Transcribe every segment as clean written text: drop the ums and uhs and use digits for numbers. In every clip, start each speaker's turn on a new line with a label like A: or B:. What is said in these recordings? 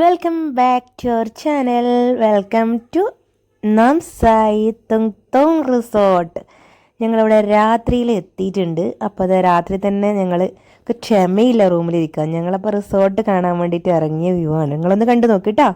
A: Welcome back to അവർ channel. Welcome to Namsai Tungtong resort. ഞങ്ങളിവിടെ രാത്രിയിൽ എത്തിയിട്ടുണ്ട്. അപ്പോൾ അത് രാത്രി തന്നെ ഞങ്ങൾ ക്ഷമയില്ല റൂമിലിരിക്കാൻ. ഞങ്ങളപ്പോൾ റിസോർട്ട് കാണാൻ വേണ്ടിയിട്ട് ഇറങ്ങിയ വ്യൂ ആണ്. നിങ്ങളൊന്ന് കണ്ടു നോക്കിട്ടോ.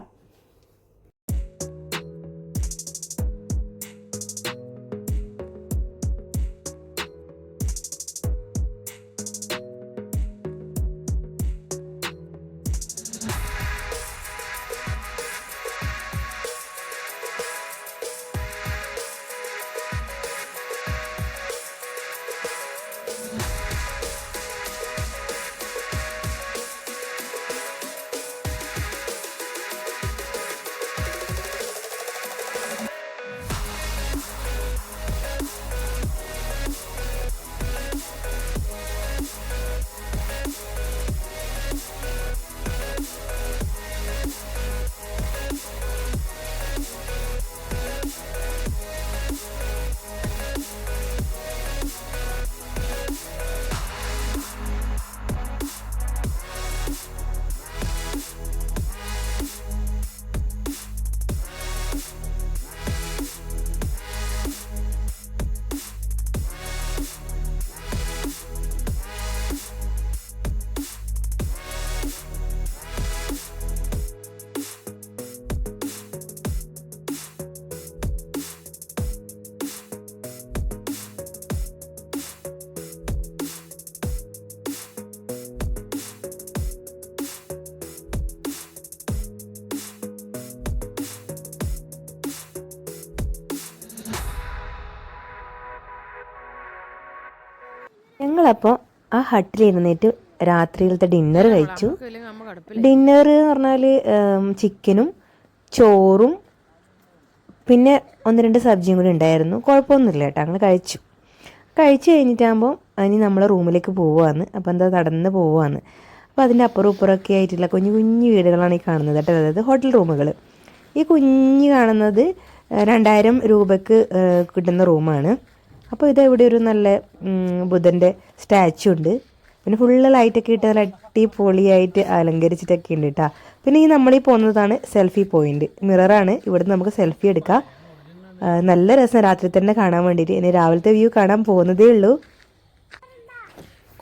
A: ഞങ്ങളപ്പോൾ ആ ഹട്ടിലിരുന്നിട്ട് രാത്രിയിലത്തെ ഡിന്നർ കഴിച്ചു. ഡിന്നർ എന്ന് പറഞ്ഞാൽ ചിക്കനും ചോറും പിന്നെ ഒന്ന് രണ്ട് സബ്ജിയും കൂടി ഉണ്ടായിരുന്നു. കുഴപ്പമൊന്നുമില്ല കേട്ടോ. ഞങ്ങൾ കഴിച്ചു കഴിഞ്ഞിട്ടാകുമ്പോൾ ഇനി നമ്മൾ റൂമിലേക്ക് പോവുകയാണ്. അപ്പോൾ എന്താ നടന്ന് പോവുകയാണ്. അപ്പോൾ അതിൻ്റെ അപ്പുറം ഇപ്പുറമൊക്കെ ആയിട്ടുള്ള കുഞ്ഞു കുഞ്ഞു വീടുകളാണ് ഈ കാണുന്നത് കേട്ടോ. അതായത് ഹോട്ടൽ റൂമുകൾ. ഈ കുഞ്ഞ് കാണുന്നത് 2000 രൂപയ്ക്ക് കിട്ടുന്ന റൂമാണ്. അപ്പോൾ ഇതെവിടെ ഒരു നല്ല ബുധൻ്റെ സ്റ്റാച്ചു ഉണ്ട്. പിന്നെ ഫുള്ള് ലൈറ്റൊക്കെ ഇട്ട് നല്ല അടിപൊളിയായിട്ട് അലങ്കരിച്ചിട്ടൊക്കെ ഉണ്ട് കേട്ടോ. പിന്നെ ഈ നമ്മളീ പോകുന്നതാണ് സെൽഫി പോയിന്റ്. മിററാണ്. ഇവിടുന്ന് നമുക്ക് സെൽഫി എടുക്കാം. നല്ല രസം രാത്രി തന്നെ കാണാൻ വേണ്ടിയിട്ട്. ഇനി രാവിലത്തെ വ്യൂ കാണാൻ പോകുന്നതേ ഉള്ളൂ.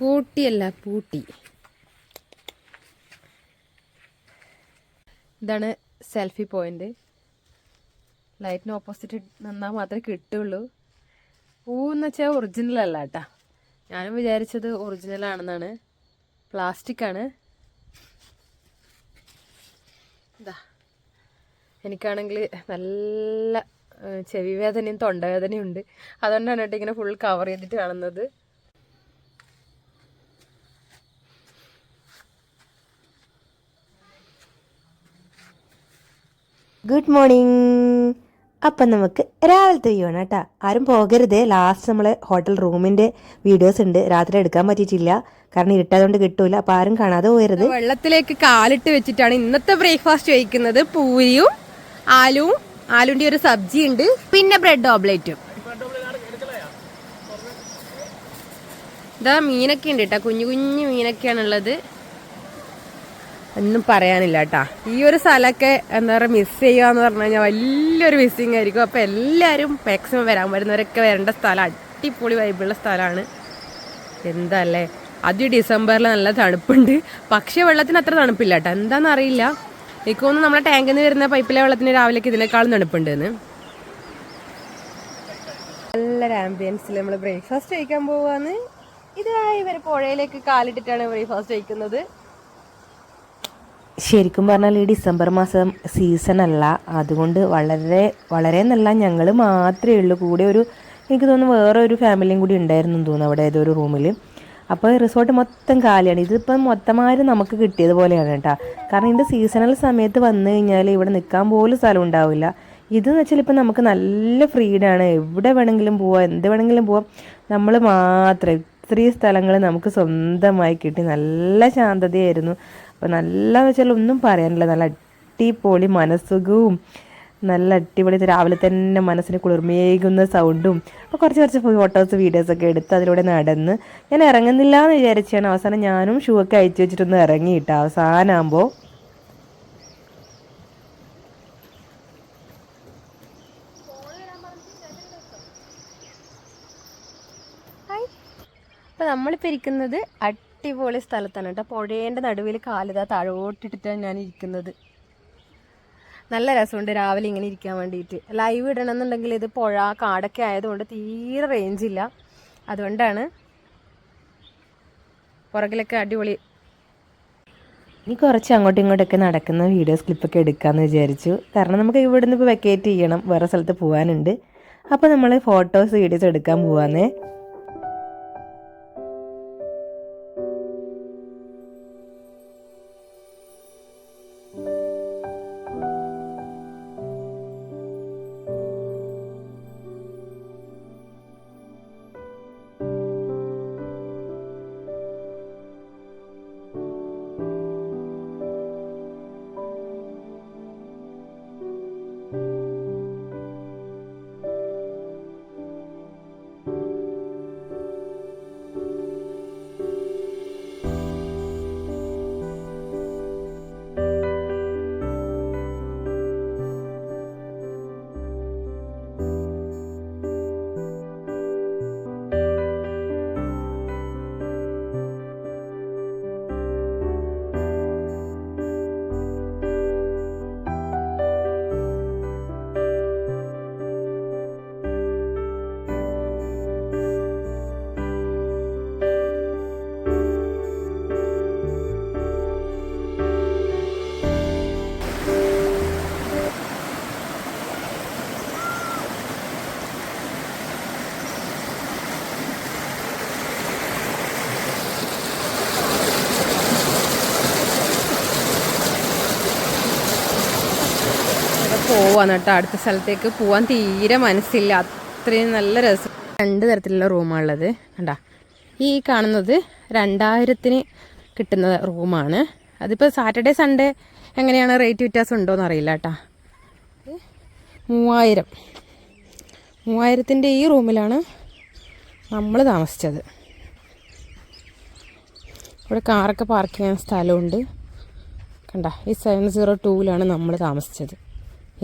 B: കൂട്ടിയല്ല പൂട്ടി. ഇതാണ് സെൽഫി പോയിന്റ്. ലൈറ്റിന് ഓപ്പോസിറ്റ് നിന്നാൽ മാത്രമേ കിട്ടുള്ളൂ. പൂവെന്ന് വെച്ചാൽ ഒറിജിനൽ അല്ല കേട്ടോ. ഞാനും വിചാരിച്ചത് ഒറിജിനൽ ആണെന്നാണ്. പ്ലാസ്റ്റിക് ആണ്. ഇതാ എനിക്കാണെങ്കിൽ നല്ല ചെവി വേദനയും തൊണ്ടവേദനയും ഉണ്ട്. അതുകൊണ്ടാണ് കേട്ടോ ഇങ്ങനെ ഫുൾ കവർ ചെയ്തിട്ട് കാണുന്നത്.
A: Good morning. അപ്പം നമുക്ക് രാവിലത്തെ വ്യൂ ആണ് കേട്ടോ. ആരും പോകരുത്. ലാസ്റ്റ് നമ്മൾ ഹോട്ടൽ റൂമിൻ്റെ വീഡിയോസ് ഉണ്ട്. രാത്രി എടുക്കാൻ പറ്റിയിട്ടില്ല, കാരണം ഇരുട്ടായതുകൊണ്ട് കിട്ടൂല. അപ്പം ആരും കാണാതെ പോകരുത്.
B: വെള്ളത്തിലേക്ക് കാലിട്ട് വെച്ചിട്ടാണ് ഇന്നത്തെ ബ്രേക്ക്ഫാസ്റ്റ് കഴിക്കുന്നത്. പൂരിയും ആലുവിൻ്റെ ഒരു സബ്ജി ഉണ്ട്, പിന്നെ ബ്രെഡ് ഓംലേറ്റും. ഇതാ മീനൊക്കെ ഉണ്ട് കേട്ടോ. കുഞ്ഞു കുഞ്ഞു മീനൊക്കെയാണുള്ളത്. ഒന്നും പറയാനില്ല കേട്ടാ. ഈ ഒരു സ്ഥലമൊക്കെ എന്താ പറയുക മിസ് ചെയ്യുക എന്ന് പറഞ്ഞു കഴിഞ്ഞാൽ വലിയൊരു മിസ്സിങ് ആയിരിക്കും. അപ്പോൾ എല്ലാവരും മാക്സിമം വരാൻ വരുന്നവരൊക്കെ വരേണ്ട സ്ഥലം. അടിപൊളി വൈബുള്ള സ്ഥലമാണ്. എന്താല്ലേ, അത് ഡിസംബറിൽ നല്ല തണുപ്പുണ്ട്. പക്ഷേ വെള്ളത്തിന് അത്ര തണുപ്പില്ല കേട്ടോ. എന്താണെന്ന് അറിയില്ല. എനിക്ക് തോന്നുന്നു നമ്മുടെ ടാങ്കിൽ നിന്ന് വരുന്ന പൈപ്പിലെ വെള്ളത്തിന് രാവിലേക്ക് ഇതിനേക്കാളും തണുപ്പുണ്ടെന്ന്. നല്ലൊരു ആംബിയൻസിൽ നമ്മൾ ബ്രേക്ക്ഫാസ്റ്റ് കഴിക്കാൻ പോവാന്ന്. ഇതായി ഇവർ പുഴയിലേക്ക് കാലിട്ടിട്ടാണ് ബ്രേക്ക്ഫാസ്റ്റ് കഴിക്കുന്നത്.
A: ശരിക്കും പറഞ്ഞാൽ ഈ ഡിസംബർ മാസം സീസൺ അല്ല. അതുകൊണ്ട് വളരെ വളരെ നല്ല ഞങ്ങൾ മാത്രമേ ഉള്ളൂ. കൂടെ ഒരു എനിക്ക് തോന്നുന്നു വേറെ ഒരു ഫാമിലിയും കൂടി ഉണ്ടായിരുന്നു തോന്നുന്നു അവിടെ ഏതൊരു റൂമിൽ. അപ്പോൾ റിസോർട്ട് മൊത്തം കാലിയാണ്. ഇതിപ്പം മൊത്തമായിട്ട് നമുക്ക് കിട്ടിയതുപോലെയാണ് കേട്ടോ. കാരണം ഇതിൻ്റെ സീസണൽ സമയത്ത് വന്നു കഴിഞ്ഞാൽ ഇവിടെ നിൽക്കാൻ പോലും സ്ഥലം ഉണ്ടാവില്ല. ഇതെന്ന് വെച്ചാൽ ഇപ്പം നമുക്ക് നല്ല ഫ്രീഡാണ്. എവിടെ വേണമെങ്കിലും പോവാം, എന്ത് വേണമെങ്കിലും പോവാം. നമ്മൾ മാത്രം ഇത്രയും സ്ഥലങ്ങൾ നമുക്ക് സ്വന്തമായി കിട്ടി. നല്ല ശാന്തതയായിരുന്നു. അപ്പോൾ നല്ലതെന്ന് വെച്ചാൽ ഒന്നും പറയാനില്ല. നല്ല അടിപൊളി മനസ്സുഖവും നല്ല അടിപൊളി രാവിലെ തന്നെ മനസ്സിന് കുളിർമേകുന്ന സൗണ്ടും. അപ്പോൾ കുറച്ച് ഫോട്ടോസ് വീഡിയോസൊക്കെ എടുത്ത് അതിലൂടെ നടന്ന് ഞാൻ ഇറങ്ങുന്നില്ല എന്ന് വിചാരിച്ചാണ്. അവസാനം ഞാനും ഷൂ ഒക്കെ അയച്ചു വെച്ചിട്ടൊന്ന് ഇറങ്ങിയിട്ടാണ്. അവസാനമാകുമ്പോൾ
B: അപ്പോൾ നമ്മളിപ്പോൾ ഇരിക്കുന്നത് അടിപൊളി സ്ഥലത്താണ് കേട്ടോ. പുഴേൻ്റെ നടുവിൽ കാലിതാ താഴോട്ടിട്ടിട്ടാണ് ഞാൻ ഇരിക്കുന്നത്. നല്ല രസമുണ്ട് രാവിലെ ഇങ്ങനെ ഇരിക്കാൻ വേണ്ടിയിട്ട്. ലൈവ് ഇടണമെന്നുണ്ടെങ്കിൽ ഇത് പുഴ കാടൊക്കെ ആയതുകൊണ്ട് തീരെ റേഞ്ചില്ല. അതുകൊണ്ടാണ്. പുറകിലൊക്കെ അടിപൊളി.
A: ഇനി കുറച്ച് അങ്ങോട്ടും ഇങ്ങോട്ടൊക്കെ നടക്കുന്ന വീഡിയോസ് ക്ലിപ്പൊക്കെ എടുക്കാമെന്ന് വിചാരിച്ചു. കാരണം നമുക്ക് ഇവിടെ നിന്ന് ഇപ്പോൾ വെക്കേറ്റ് ചെയ്യണം, വേറെ സ്ഥലത്ത് പോകാനുണ്ട്. അപ്പോൾ നമ്മൾ ഫോട്ടോസ് വീഡിയോസ് എടുക്കാൻ പോവാന്നേ.
B: പോവാന്ന് കേട്ടോ. അടുത്ത സ്ഥലത്തേക്ക് പോവാൻ തീരെ മനസ്സില്ല, അത്രയും നല്ല രസം. 2 തരത്തിലുള്ള റൂമാണുള്ളത്. കണ്ടാ, ഈ കാണുന്നത് 2000-ന് കിട്ടുന്ന റൂമാണ്. അതിപ്പോൾ സാറ്റർഡേ സൺഡേ എങ്ങനെയാണ് റേറ്റ് വ്യത്യാസം ഉണ്ടോയെന്ന് അറിയില്ല കേട്ടോ. 3000-ൻ്റെ ഈ റൂമിലാണ് നമ്മൾ താമസിച്ചത്. ഇവിടെ കാറൊക്കെ പാർക്ക് ചെയ്യാൻ സ്ഥലമുണ്ട്. കണ്ട, ഈ 702-ലാണ് നമ്മൾ താമസിച്ചത്.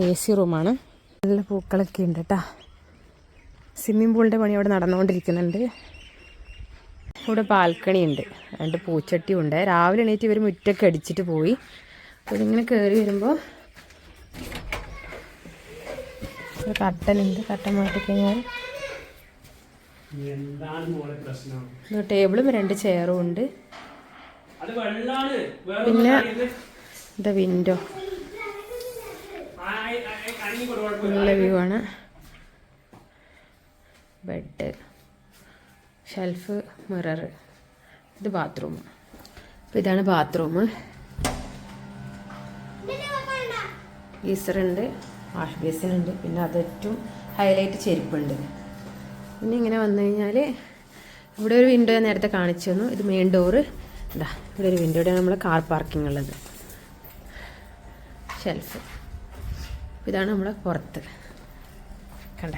B: AC റൂമാണ്. നല്ല പൂക്കളൊക്കെ ഉണ്ട് കേട്ടോ. സ്വിമ്മിംഗ് പൂളിൻ്റെ പണി അവിടെ നടന്നുകൊണ്ടിരിക്കുന്നുണ്ട്. ഇവിടെ ബാൽക്കണി ഉണ്ട്, 2 പൂച്ചട്ടിയും ഉണ്ട്. രാവിലെ എണീറ്റ് ഇവർ മുറ്റൊക്കെ അടിച്ചിട്ട് പോയി. അപ്പോൾ ഇതിങ്ങനെ കയറി വരുമ്പോൾ കട്ടനുണ്ട്. കട്ടൻ മാറ്റിക്കഴിഞ്ഞാൽ ടേബിളും 2 ചെയറും ഉണ്ട്. പിന്നെ ഇതാ വിൻഡോ, നല്ല വ്യൂ ആണ്. Bed, shelf, mirror. ഇത് ബാത്റൂം. അപ്പോൾ ഇതാണ് ബാത്റൂം. ഗീസറുണ്ട്, വാഷ് ബേസിനുണ്ട്. പിന്നെ അതേറ്റവും ഹൈലൈറ്റ് ചെരുപ്പുണ്ട്. പിന്നെ ഇങ്ങനെ വന്നു കഴിഞ്ഞാൽ ഇവിടെ ഒരു വിൻഡോ ഞാൻ നേരത്തെ കാണിച്ചു തന്നു. ഇത് മെയിൻ ഡോറ്. ഇതാ ഇവിടെ ഒരു വിൻഡോയുടെ നമ്മൾ കാർ പാർക്കിംഗ് ഉള്ളത്. ഷെൽഫ്. ഇതാണ് നമ്മളെ പുറത്ത്. കണ്ട,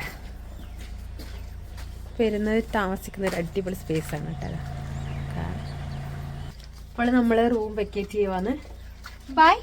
B: വരുന്നത് താമസിക്കുന്ന ഒരു അടിപൊളി സ്പേസാണ് കേട്ടോ. അപ്പോൾ നമ്മൾ റൂം വെക്കേറ്റ് ചെയ്യുവാണ്. ബൈ.